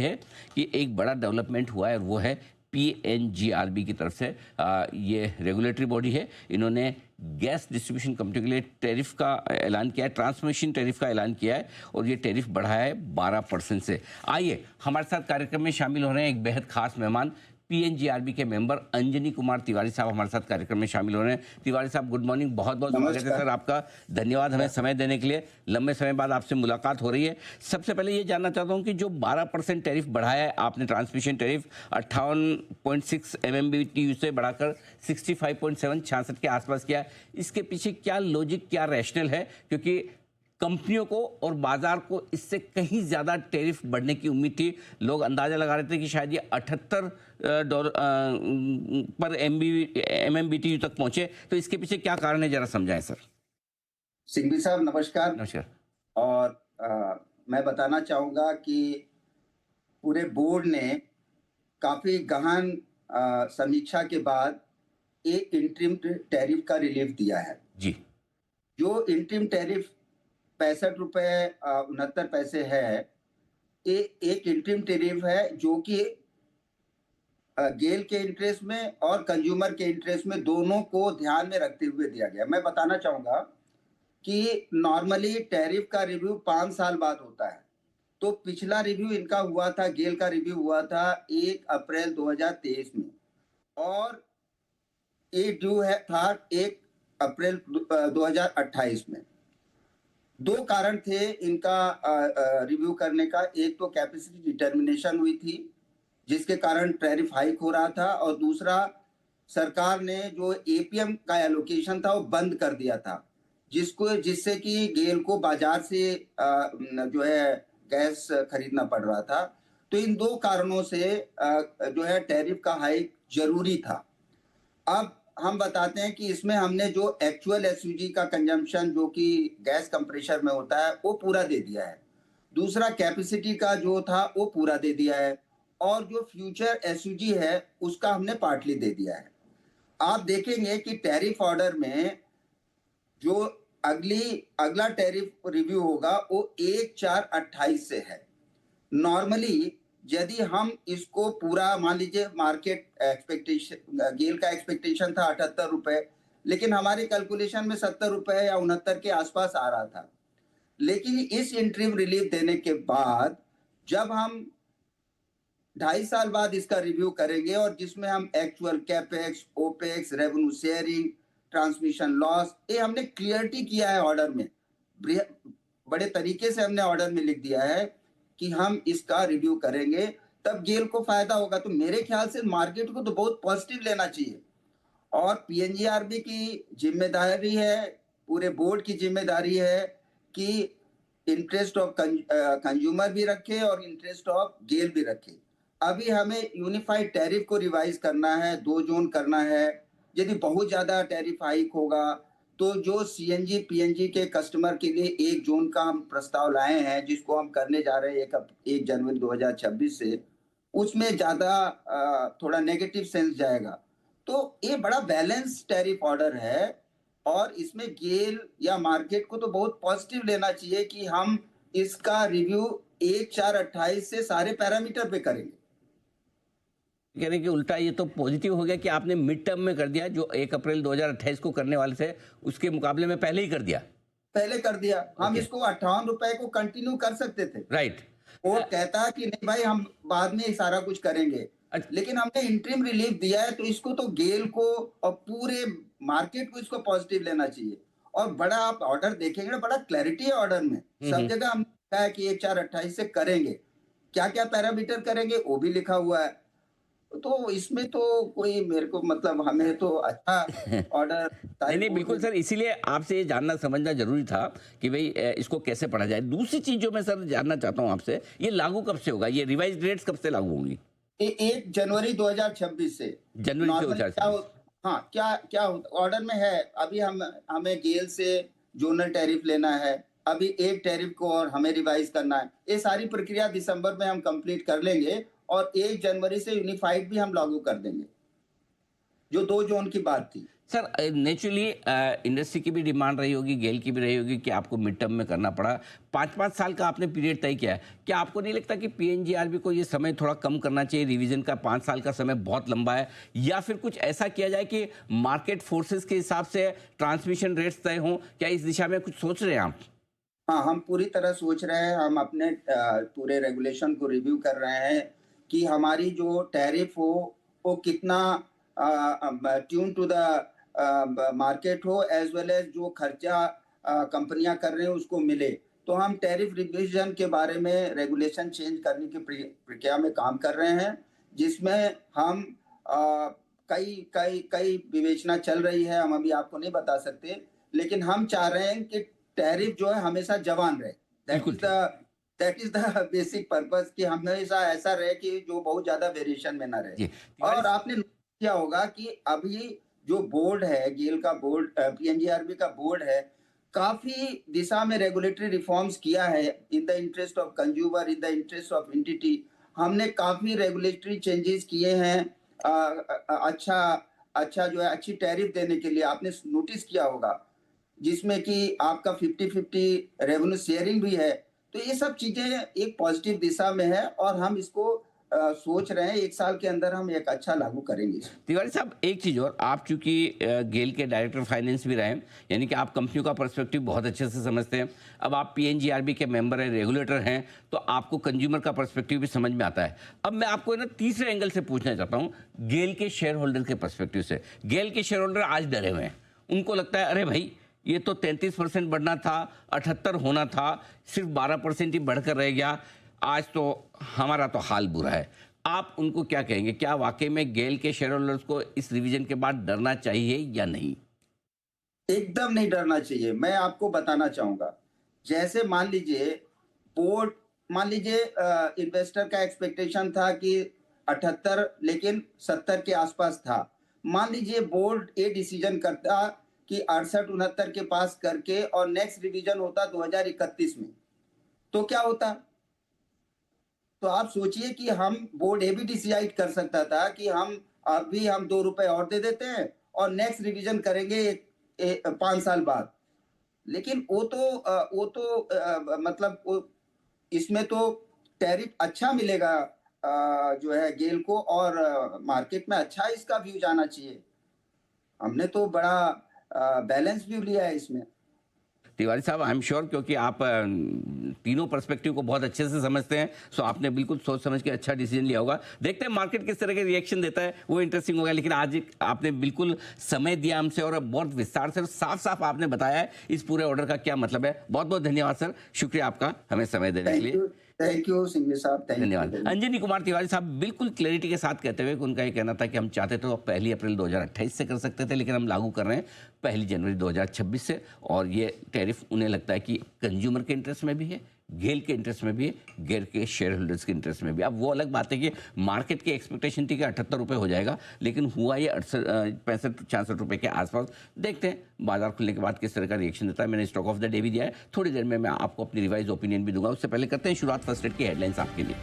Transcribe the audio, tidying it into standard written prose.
है कि एक बड़ा डेवलपमेंट हुआ है और वो है पीएनजीआरबी की तरफ से। ये रेगुलेटरी बॉडी है, इन्होंने गैस डिस्ट्रीब्यूशन कंपनी के लिए टैरिफ का ऐलान किया है, ट्रांसमिशन टैरिफ का ऐलान किया है और ये टैरिफ बढ़ाया है 12% से। आइए हमारे साथ कार्यक्रम में शामिल हो रहे हैं एक बेहद खास मेहमान, पीएनजीआरबी के मेंबर अंजनी कुमार तिवारी साहब हमारे साथ कार्यक्रम में शामिल हो रहे हैं। तिवारी साहब गुड मॉर्निंग, बहुत बहुत स्वागत है सर आपका, धन्यवाद हमें समय देने के लिए। लंबे समय बाद आपसे मुलाकात हो रही है। सबसे पहले ये जानना चाहता हूँ कि जो 12% टैरिफ बढ़ाया है आपने, ट्रांसमिशन टैरिफ 58.6 MMBTU से बढ़ाकर 65.7 के आसपास किया है, इसके पीछे क्या लॉजिक, क्या रैशनल है? क्योंकि कंपनियों को और बाजार को इससे कहीं ज्यादा टैरिफ बढ़ने की उम्मीद थी। लोग अंदाजा लगा रहे थे कि शायद ये $78 पर MMBTU तक पहुंचे, तो इसके पीछे क्या कारण है, जरा समझाएं सर। सिंघवी साहब नमस्कार। नमस्कार। और मैं बताना चाहूंगा कि पूरे बोर्ड ने काफी गहन समीक्षा के बाद एक इंटरिम टैरिफ का रिलीफ दिया है जी। जो इंटरिम टैरिफ 65 रुपए 69 पैसे है, एक इंटरिम टैरिफ है जो कि गेल के इंटरेस्ट में और कंज्यूमर के इंटरेस्ट में दोनों को ध्यान में रखते हुए दिया गया। मैं बताना चाहूंगा कि नॉर्मली टैरिफ का रिव्यू 5 साल बाद होता है, तो पिछला रिव्यू इनका हुआ था, गेल का रिव्यू हुआ था 1 अप्रैल 2023 में और ये ड्यू है था 1 अप्रैल 2028 में। दो कारण थे इनका रिव्यू करने का, एक तो कैपेसिटी डिटर्मिनेशन हुई थी जिसके कारण टैरिफ हाइक हो रहा था, और दूसरा सरकार ने जो एपीएम का एलोकेशन था वो बंद कर दिया था, जिससे कि गेल को बाजार से जो है गैस खरीदना पड़ रहा था। तो इन दो कारणों से जो है टैरिफ का हाइक जरूरी था। अब हम बताते हैं कि इसमें हमने जो एक्चुअल एसयूजी का कंजम्पशन जो कि गैस कंप्रेसर में होता है वो पूरा दे दिया है, दूसरा कैपेसिटी का जो था वो पूरा दे दिया है, और जो फ्यूचर एसयूजी है उसका हमने पार्टली दे दिया है। आप देखेंगे कि टैरिफ ऑर्डर में जो अगला टैरिफ रिव्यू होगा वो 1/4/28 से है। नॉर्मली यदि हम इसको पूरा मान लीजिए, मार्केट एक्सपेक्टेशन, गेल का एक्सपेक्टेशन था 78 रुपए, लेकिन हमारी कैलकुलेशन में 70 रुपए या 69 के आसपास आ रहा था। लेकिन इस इंटरिम रिलीफ देने के बाद जब हम 2.5 साल बाद इसका रिव्यू करेंगे और जिसमें हम actual capex, opex, revenue sharing, transmission loss, ये हमने क्लियरिटी किया है ऑर्डर में, बड़े तरीके से हमने ऑर्डर में लिख दिया है कि हम इसका रिव्यू करेंगे, तब गेल को फायदा होगा। तो मेरे ख्याल से मार्केट को तो बहुत पॉजिटिव लेना चाहिए, और पीएनजीआरबी की जिम्मेदारी है, पूरे बोर्ड की जिम्मेदारी है कि इंटरेस्ट ऑफ कंज्यूमर भी रखे और इंटरेस्ट ऑफ गेल भी रखे। अभी हमें यूनिफाइड टैरिफ को रिवाइज करना है, 2 जोन करना है। यदि बहुत ज्यादा टैरिफ हाइक होगा तो जो सीएनजी पीएनजी के कस्टमर के लिए 1 जोन का हम प्रस्ताव लाए हैं, जिसको हम करने जा रहे हैं 1 जनवरी 2026 से, उसमें ज्यादा थोड़ा नेगेटिव सेंस जाएगा। तो ये बड़ा बैलेंस टैरिफ ऑर्डर है और इसमें गेल या मार्केट को तो बहुत पॉजिटिव लेना चाहिए कि हम इसका रिव्यू 1/4/28 से सारे पैरामीटर पे करेंगे। कह रहे हैं कि उल्टा ये तो पॉजिटिव हो गया कि आपने मिड टर्म में कर दिया, जो 1 अप्रैल 2028 को करने वाले थे उसके मुकाबले में पहले ही कर दिया। पहले कर दिया। हम इसको 58 रुपए को कंटिन्यू कर सकते थे। राइट। वो कहता है कि नहीं भाई हम बाद में सारा कुछ करेंगे, लेकिन हमने इंटरिम रिलीफ दिया है, तो इसको तो गेल को और पूरे मार्केट को इसको पॉजिटिव लेना चाहिए। और बड़ा आप ऑर्डर देखेंगे ना, बड़ा क्लैरिटी है ऑर्डर में, सब जगह हमने लिखा है कि 1/4/28 से करेंगे, क्या क्या पैरामीटर करेंगे वो भी लिखा हुआ है। तो इसमें तो कोई मेरे को मतलब हमें तो अच्छा ऑर्डर नहीं बिल्कुल सर, इसीलिए आपसे ये जानना समझना जरूरी था कि भाई इसको कैसे पढ़ा जाए। दूसरी चीज जो मैं सर जानना चाहता हूँ आपसे, ये लागू कब से होगा, ये रिवाइज रेट्स कब से लागू होंगी? 1 जनवरी 2026 से। जनवरी 2026। हाँ, क्या ऑर्डर में है, अभी हमें गेल से जोनल टैरिफ लेना है, अभी एक टैरिफ को और हमें रिवाइज करना है। ये सारी प्रक्रिया दिसंबर में हम कंप्लीट कर लेंगे और 1 जनवरी से यूनिफाइड भी हम लागू कर देंगे, जो 2 जोन की बात थी। सर नेचुरली इंडस्ट्री की भी डिमांड रही होगी, गेल की भी रही होगी कि आपको मिड टर्म में करना पड़ा। 5-5 साल का आपने पीरियड तय किया है। क्या आपको नहीं लगता कि पीएनजीआरबी को ये समय थोड़ा कम करना चाहिए? रिवीजन का 5 साल का समय बहुत लंबा है। या फिर कुछ ऐसा किया जाए कि मार्केट फोर्सेस के हिसाब से ट्रांसमिशन रेट्स तय हों? क्या इस दिशा में कुछ सोच रहे हैं आप? हाँ, हम पूरी तरह सोच रहे हैं, हम अपने पूरे रेगुलेशन को रिव्यू कर रहे हैं कि हमारी जो टैरिफ हो, वो कितना ट्यून टू द मार्केट हो एज़ वेल एज़ जो खर्चा कंपनियाँ कर रही हैं उसको मिले। तो हम टैरिफ रिवीजन के बारे में रेगुलेशन चेंज करने की प्रक्रिया में काम कर रहे हैं, जिसमें हम कई कई कई विवेचना चल रही है, हम अभी आपको नहीं बता सकते, लेकिन हम चाह रहे हैं कि टैरिफ जो है हमेशा जवान रहे। बिल्कुल ठीक। That is the basic purpose कि हमेशा ऐसा रहे कि जो बहुत ज्यादा वेरिएशन में ना रहे। जी, तिवारी और आपने नोट किया होगा कि अभी जो बोर्ड है, गेल का बोर्ड, पीएनजीआरबी का बोर्ड है, काफी दिशा में रेगुलेटरी रिफॉर्म्स किया है in the interest of consumer, in the interest of entity. हमने काफी रेगुलेटरी चेंजेस किए हैं अच्छा अच्छा जो है अच्छी टैरिफ देने के लिए। आपने नोटिस किया होगा जिसमें कि आपका 50-50 रेवेन्यू शेयरिंग भी है। तो ये सब चीज़ें एक पॉजिटिव दिशा में है और हम इसको सोच रहे हैं 1 साल के अंदर हम एक अच्छा लागू करेंगे इसको। तिवारी साहब, एक चीज़ और, आप चूंकि गेल के डायरेक्टर फाइनेंस भी रहे हैं, यानी कि आप कंपनियों का पर्सपेक्टिव बहुत अच्छे से समझते हैं। अब आप पीएनजीआरबी के मेंबर हैं, रेगुलेटर हैं, तो आपको कंज्यूमर का पर्सपेक्टिव भी समझ में आता है। अब मैं आपको ना तीसरे एंगल से पूछना चाहता हूँ, गेल के शेयर होल्डर के पर्सपेक्टिव से। गेल के शेयर होल्डर आज डरे हुए हैं। उनको लगता है अरे भाई, ये तो 33% बढ़ना था, 78 होना था, सिर्फ 12% ही बढ़कर रह गया। आज तो हमारा तो हाल बुरा है। आप उनको क्या कहेंगे? क्या वाकई में गेल के शेयर होल्डर्स को इस रिवीजन के बाद डरना चाहिए या नहीं? एकदम नहीं डरना चाहिए। मैं आपको बताना चाहूँगा, जैसे मान लीजिए इन्वेस्टर का एक्सपेक्टेशन था कि 78 लेकिन 70 के आसपास था। मान लीजिए बोर्ड ये डिसीजन करता कि 68-69 के पास करके और नेक्स्ट रिवीजन होता 2031 में, तो क्या होता? तो आप सोचिए कि हम बोर्ड ये भी डिसाइड कर सकता था कि हम अभी हम 2 रुपए और दे देते हैं और नेक्स्ट रिवीजन करेंगे 5 साल बाद। लेकिन मतलब वो इसमें तो टैरिफ अच्छा मिलेगा जो है गेल को और मार्केट में अच्छा इसका व्यू जाना चाहिए। हमने तो बड़ा बैलेंस व्यू लिया है इसमें। तिवारी साहब, आई एम श्योर, क्योंकि आप तीनों पर्सपेक्टिव को बहुत अच्छे से समझते हैं, सो आपने बिल्कुल सोच समझ के अच्छा डिसीजन लिया होगा। देखते हैं मार्केट किस तरह के रिएक्शन देता है, वो इंटरेस्टिंग होगा। लेकिन आज आपने बिल्कुल समय दिया हमसे और बहुत विस्तार से साफ साफ आपने बताया है इस पूरे ऑर्डर का क्या मतलब है। बहुत बहुत धन्यवाद सर, शुक्रिया आपका हमें समय देने के लिए। थैंक यू सिंघवी साहब, थैंक धन्यवाद। यू। अंजनी कुमार तिवारी साहब बिल्कुल क्लैरिटी के साथ कहते हुए कि उनका ये कहना था कि हम चाहते तो 1 अप्रैल 2028 से कर सकते थे, लेकिन हम लागू कर रहे हैं 1 जनवरी 2026 से। और ये टैरिफ उन्हें लगता है कि कंज्यूमर के इंटरेस्ट में भी है, गेल के इंटरेस्ट में भी है, गेल के शेयर होल्डर्स के इंटरेस्ट में भी। अब वो अलग बात है कि मार्केट की एक्सपेक्टेशन थी कि 78 रुपये हो जाएगा, लेकिन हुआ ये 65-66 रुपये के आसपास। देखते हैं बाजार खुलने के बाद किस तरह का रिएक्शन देता है। मैंने स्टॉक ऑफ द डे भी दिया है, थोड़ी देर में मैं आपको अपनी रिवाइज ओपिनियन भी दूंगा। उससे पहले करते हैं शुरुआत फर्स्ट रेट की हेडलाइंस आपके लिए।